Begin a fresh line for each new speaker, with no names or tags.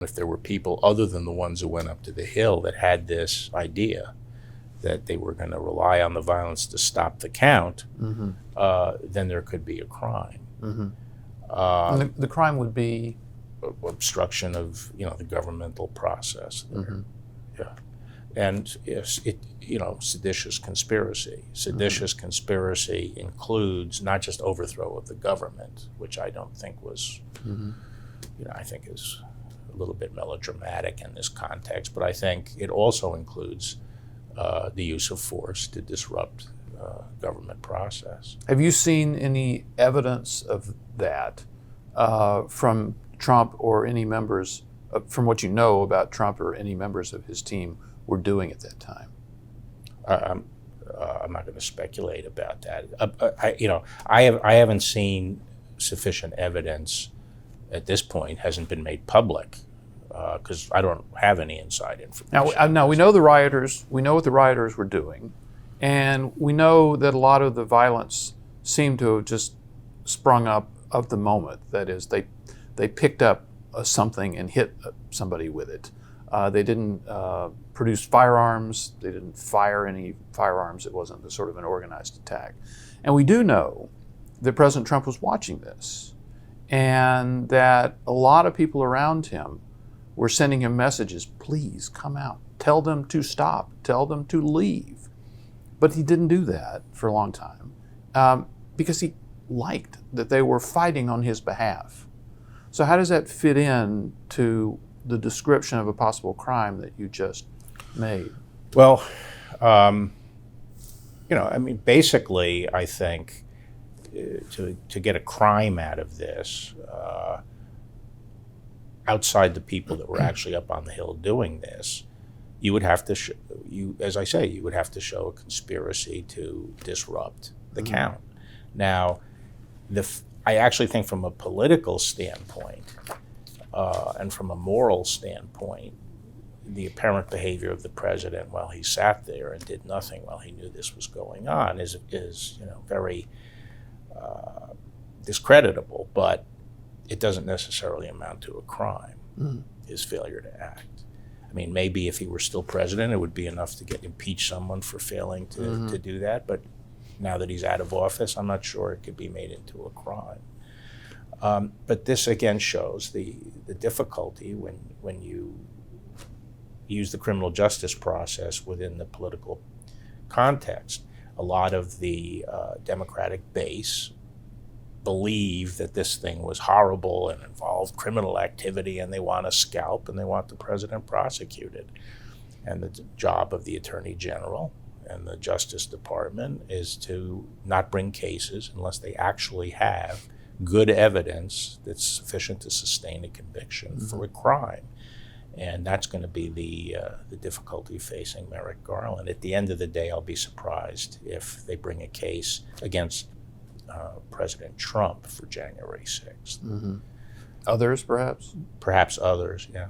If there were people other than the ones who went up to the Hill that had this idea that they were going to rely on the violence to stop the count, then there could be a crime.
And the crime would be
obstruction of the governmental process there. Yeah, and yes, seditious conspiracy. Seditious conspiracy includes not just overthrow of the government, which I don't think was, I think is a little bit melodramatic in this context, but I think it also includes the use of force to disrupt government process.
Have you seen any evidence of that from Trump or any members, from what you know about Trump or any members of his team were doing at that time?
I'm not going to speculate about that. I haven't seen sufficient evidence at this point. Hasn't been made public because I don't have any inside information.
Now we know the rioters. We know what the rioters were doing, and we know that a lot of the violence seemed to have just sprung up of the moment. That is, they picked up something and hit somebody with it. They didn't produce firearms. They didn't fire any firearms. It wasn't the sort of an organized attack. And we do know that President Trump was watching this, and that a lot of people around him were sending him messages, please come out, tell them to stop, tell them to leave. But he didn't do that for a long time because he liked that they were fighting on his behalf. So how does that fit in to the description of a possible crime that you just made?
Well, basically, I think to get a crime out of this, outside the people that were actually up on the Hill doing this, you would have to, as I say, you would have to show a conspiracy to disrupt the count. Now, I actually think from a political standpoint and from a moral standpoint, the apparent behavior of the president while he sat there and did nothing while he knew this was going on is very discreditable, but it doesn't necessarily amount to a crime, his failure to act. I mean, maybe if he were still president, it would be enough to impeach someone for failing to do that, but now that he's out of office, I'm not sure it could be made into a crime. But this again shows the difficulty when you use the criminal justice process within the political context. A lot of the Democratic base believe that this thing was horrible and involved criminal activity, and they want a scalp and they want the president prosecuted. And the job of the Attorney General and the Justice Department is to not bring cases unless they actually have good evidence that's sufficient to sustain a conviction for a crime. And that's going to be the difficulty facing Merrick Garland. At the end of the day, I'll be surprised if they bring a case against President Trump for January 6th.
Others, perhaps?
Perhaps others, yeah.